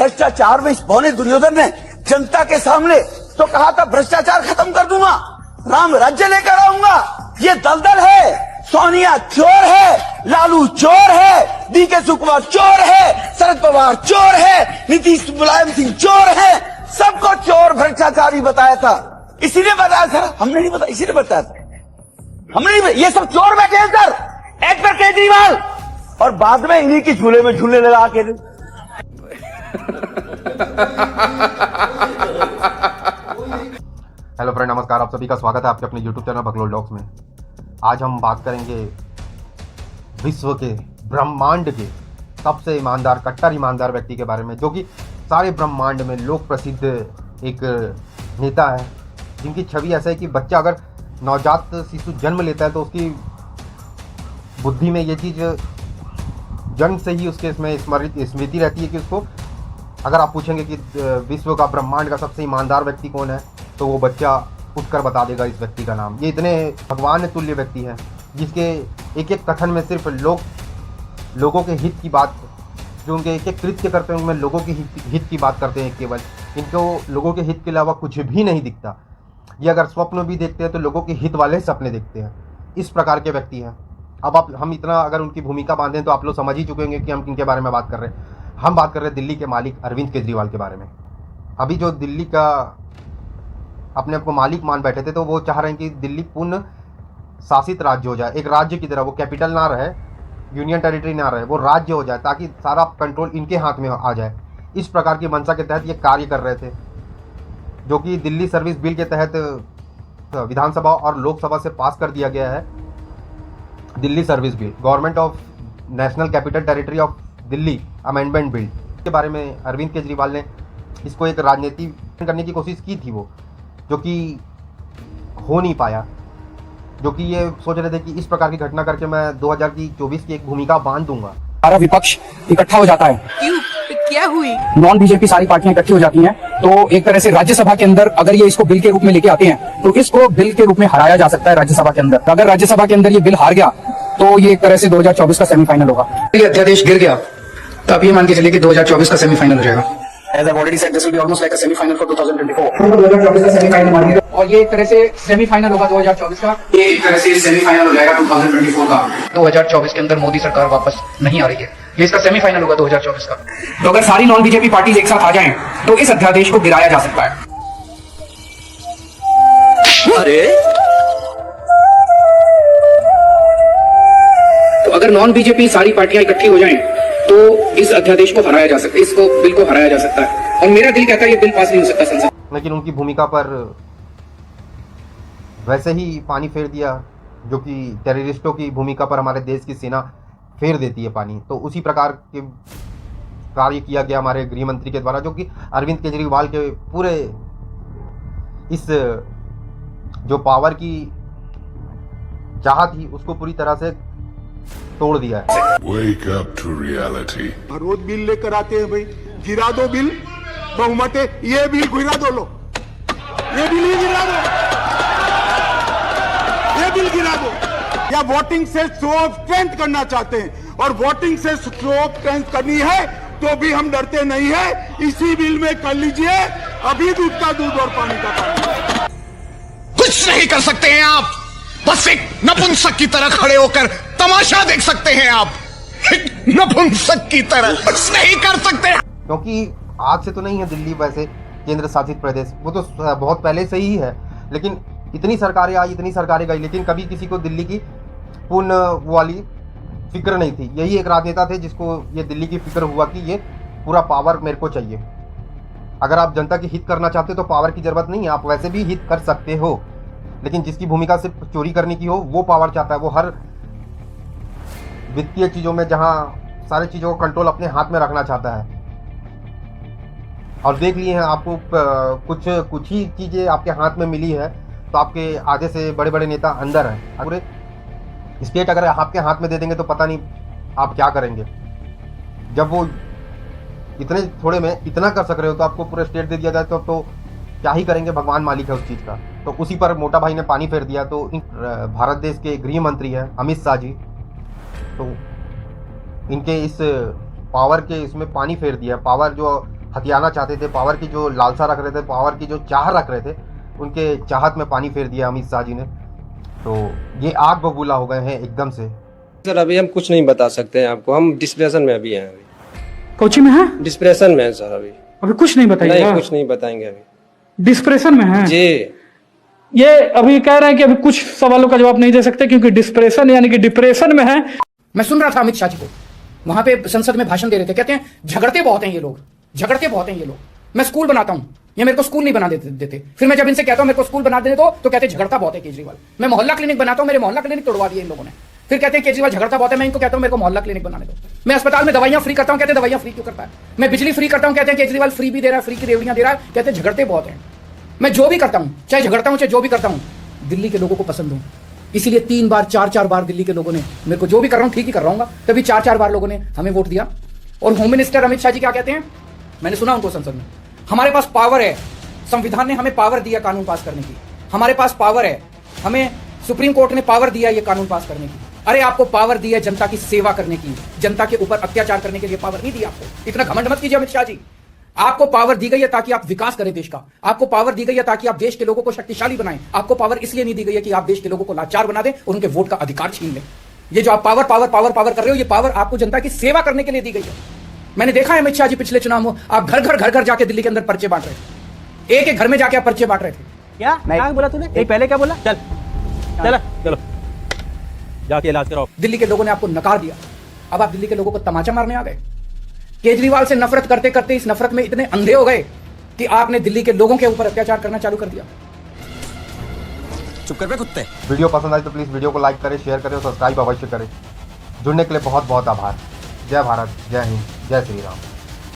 भ्रष्टाचार में इस पौने दुर्योधन ने जनता के सामने तो कहा था भ्रष्टाचार खत्म कर दूंगा, राम राज्य लेकर आऊंगा। ये दलदल है, सोनिया चोर है, लालू चोर है, डीके सुकुमार चोर है, शरद पवार चोर है, नीतीश मुलायम सिंह चोर है, सबको चोर भ्रष्टाचारी बताया था। इसी ने बताया था, हमने नहीं बताया, इसी ने बताया था। हमने नहीं, ये सब चोर बैठे हैं सर, एक पर केजरीवाल, और बाद में इन्हीं की झूले में झूले लगा के। हेलो फ्रेंड, नमस्कार। आप सभी का स्वागत है आपके अपने YouTube चैनल बकलोल डॉग्स में। आज हम बात करेंगे विश्व के ब्रह्मांड के सबसे ईमानदार, कट्टर ईमानदार व्यक्ति के बारे में, जो कि सारे ब्रह्मांड में लोक प्रसिद्ध एक नेता है, जिनकी छवि ऐसा है कि बच्चा अगर नवजात शिशु जन्म लेता है तो उसकी बुद्धि में ये चीज़ जन्म से ही उसके इसमें स्मृति रहती है कि उसको, अगर आप पूछेंगे कि विश्व का ब्रह्मांड का सबसे ईमानदार व्यक्ति कौन है, तो वो बच्चा उठकर बता देगा इस व्यक्ति का नाम। ये इतने भगवान तुल्य व्यक्ति हैं, जिसके एक एक कथन में सिर्फ लोगों के हित की बात, जो उनके एक एक कृत्य करते हैं उनमें लोगों के हित की बात करते हैं केवल। इनको लोगों के हित के अलावा कुछ भी नहीं दिखता। ये अगर स्वप्न भी देखते हैं तो लोगों के हित वाले सपने देखते हैं। इस प्रकार के व्यक्ति हैं। अब हम इतना अगर उनकी भूमिका बांधें तो आप लोग समझ ही चुके होंगे कि हम किनके बारे में बात कर रहे हैं। हम बात कर रहे हैं दिल्ली के मालिक अरविंद केजरीवाल के बारे में। अभी जो दिल्ली का अपने आप को मालिक मान बैठे थे, तो वो चाह रहे हैं कि दिल्ली पूर्ण शासित राज्य हो जाए, एक राज्य की तरह। वो कैपिटल ना रहे, यूनियन टेरिटरी ना रहे, वो राज्य हो जाए, ताकि सारा कंट्रोल इनके हाथ में आ जाए। इस प्रकार की मंशा के तहत ये कार्य कर रहे थे, जो कि दिल्ली सर्विस बिल के तहत विधानसभा और लोकसभा से पास कर दिया गया है। Delhi service bill, government of national capital territory of Delhi amendment bill के बारे में अरविंद केजरीवाल ने इसको एक राजनीति करने की कोशिश की थी, वो जो कि हो नहीं पाया। जो कि ये सोच रहे थे कि इस प्रकार की घटना करके मैं 2024 की एक भूमिका बांध दूंगा। सारा विपक्ष इकट्ठा हो जाता है। क्यों? क्या हुई? नॉन बीजेपी सारी पार्टियां इकट्ठी हो जाती हैं, तो एक तरह से राज्यसभा के अंदर अगर ये इसको बिल के रूप में लेके आते हैं तो इसको बिल के रूप में हराया जा सकता है राज्यसभा के अंदर। अगर राज्यसभा के अंदर ये बिल हार गया तो ये एक तरह से 2024 का सेमीफाइनल होगा। ये अध्यादेश गिर गया तो आप ये मान के चलिए कि 2024 का सेमीफाइनल हो जाएगा। As I've already said, this will be almost like a semi-final for 2024. 2024 का सेमीफाइनल मानिए, और ये एक तरह से सेमीफाइनल होगा 2024 का। ये एक तरह से सेमीफाइनल हो जाएगा 2024 का। 2024 के अंदर मोदी सरकार वापस नहीं आ रही है, ये इसका सेमीफाइनल होगा 2024 का। तो अगर सारी नॉन बीजेपी पार्टीज एक साथ आ जाएं, तो इस अध्यादेश को गिराया जा सकता है। अरे तो अगर नॉन बीजेपी सारी पार्टियां इकट्ठी हो जाएं, तो इस अध्यादेश को हराया जा सकता है, इसको बिल को हराया जा सकता है। और मेरा दिल कहता है ये बिल पास नहीं हो सकता संसद। लेकिन उनकी भूमिका पर वैसे ही पानी फेर दिया, जो कि टेररिस्टों की भूमिका पर हमारे देश की सेना फेर देती है पानी। तो उसी प्रकार के कार्य किया गया हमारे गृह मंत्री के द्वारा, जो कि अरविंद केजरीवाल के पूरे इस जो पावर की चाहत थी उसको पूरी तरह से तोड़ दिया है। Wake up to reality. रोज बिल लेकर आते हैं भाई, गिरा दो बिल, बहुमत है, ये बिल गिरा दो, लो ये बिल ही गिरा दो, ये बिल गिरा दो। या वोटिंग से शो ऑफ स्ट्रेंथ करना चाहते हैं, और वोटिंग से शो ऑफ स्ट्रेंथ करनी है तो भी हम डरते नहीं है। इसी बिल में कर लीजिए, अभी दूध का दूध और पानी का पानी। कुछ नहीं कर सकते हैं आप, बस एक नपुंसक की तरह खड़े होकर तमाशा देख सकते हैं आप, एक नपुंसक की तरह। कुछ नहीं कर सकते। क्योंकि आज से तो नहीं है दिल्ली वैसे केंद्र शासित प्रदेश, वो तो बहुत पहले से ही है। लेकिन इतनी सरकारें आई, इतनी सरकारें गई, लेकिन कभी किसी को दिल्ली की पूर्ण वाली फिक्र नहीं थी। यही एक राजनेता थे जिसको ये दिल्ली की फिक्र हुआ कि ये पूरा पावर मेरे को चाहिए। अगर आप जनता की हित करना चाहते हो तो पावर की जरूरत नहीं है, आप वैसे भी हित कर सकते हो। लेकिन जिसकी भूमिका सिर्फ चोरी करने की हो, वो पावर चाहता है। वो हर वित्तीय चीज़ों में, जहां सारी चीज़ों को कंट्रोल अपने हाथ में रखना चाहता है। और देख लिए हैं आपको कुछ ही चीज़ें आपके हाथ में मिली है, तो आपके आधे से बड़े बड़े नेता अंदर हैं। पूरे स्टेट अगर आपके हाथ में दे देंगे तो पता नहीं आप क्या करेंगे। जब वो इतने थोड़े में इतना कर सक रहे हो, तो आपको पूरे स्टेट दे दिया जाए तो क्या ही करेंगे, भगवान मालिक है उस चीज़ का। तो उसी पर मोटा भाई ने पानी फेर दिया। तो भारत देश के गृह मंत्री हैं अमित शाह जी, तो इनके इस पावर के इसमें पानी फेर दिया। पावर जो हथियाना चाहते थे, पावर की जो लालसा रख रहे थे, पावर की जो चाह रख रहे थे, उनके चाहत में पानी फेर दिया अमित शाह जी ने। तो ये आग बबूला हो गए हैं एकदम से। सर अभी हम कुछ नहीं बता सकते हैं आपको, हम डिस्प्रेशन में अभी हैं। अभी कोची में है? डिस्प्रेशन में है सर अभी कुछ नहीं बताइएगा? नहीं, कुछ नहीं बताएंगे अभी। डिस्प्रेशन में है जी। ये अभी कह रहे हैं कि अभी कुछ सवालों का जवाब नहीं दे सकते क्योंकि डिस्प्रेशन यानी कि डिप्रेशन में है। मैं सुन रहा था अमित शाह जी को, वहां पे संसद में भाषण दे रहे थे, कहते हैं झगड़ते बहुत हैं ये लोग, झगड़ते बहुत हैं ये लोग। मैं स्कूल बनाता हूं, ये मेरे को स्कूल नहीं बना देते। फिर मैं जब इनसे कहता हूं मेरे को स्कूल बना देने दो तो कहते हैं झगड़ता बहुत है केजरीवाल। मैं मोहल्ला क्लिनिक बनाता हूं, मेरे मोहल्ला क्लिनिक तोड़वा दिए इन लोगों ने। फिर कहते हैं केजरीवाल झगड़ता बहुत है, मैं इनको कहता हूं मेरे को मोहल्ला क्लिनिक बनाने दो। मैं अस्पताल में दवाइयां फ्री करता हूं, कहते हैं दवाइयां फ्री क्यों करता है। मैं बिजली फ्री करता हूं, कहते हैं केजरीवाल फ्री भी दे रहा है, फ्री की रेवड़ियां दे रहा है, कहते हैं झगड़ते बहुत हैं। मैं जो भी करता हूं, चाहे झगड़ता हूं चाहे जो भी करता हूं, दिल्ली के लोगों को पसंद हूं। इसीलिए 3 बार 4 बार दिल्ली के लोगों ने मेरे को, जो भी कर रहा हूं ठीक ही कर रहा हूं, तभी 4 बार लोगों ने हमें वोट दिया। और होम मिनिस्टर अमित शाह जी क्या कहते हैं, मैंने सुना उनको संसद में, हमारे पास पावर है, संविधान ने हमें पावर दिया कानून पास करने की, हमारे पास पावर है, हमें सुप्रीम कोर्ट ने पावर दिया ये कानून पास करने की। अरे आपको पावर दी है जनता की सेवा करने की, जनता के ऊपर अत्याचार करने के लिए पावर नहीं दी आपको। इतना घमंड मत कीजिए अमित शाह जी। आपको पावर दी गई है ताकि आप विकास करें देश का, आपको पावर दी गई है ताकि आप देश के लोगों को शक्तिशाली बनाएं। आपको पावर इसलिए नहीं दी गई है कि आप देश के लोगों को लाचार बना दें और उनके वोट का अधिकार छीन लें। ये जो आप पावर पावर पावर पावर कर रहे हो, ये पावर आपको जनता की सेवा करने के लिए दी गई है। मैंने देखा है अमित शाह जी पिछले चुनाव में आप घर घर जाके दिल्ली के अंदर पर्चे बांट रहे थे, एक घर में जाके आप पर्चे बांट रहे थे। क्या बोला तूने? नहीं, पहले क्या बोला? चल चलो जाके इलाज कराओ। दिल्ली के लोगों ने आपको नकार दिया, अब आप दिल्ली के लोगों को तमाचा मारने आ गए। केजरीवाल से नफरत करते करते इस नफरत में इतने अंधे हो गए कि आपने दिल्ली के लोगों के ऊपर अत्याचार करना चालू कर दिया। चुप कर बे कुत्ते। वीडियो पसंद आए तो प्लीज़ वीडियो को लाइक करें, शेयर करें और सब्सक्राइब अवश्य करें। जुड़ने के लिए बहुत बहुत आभार। जय भारत, जय हिंद, जय श्री राम।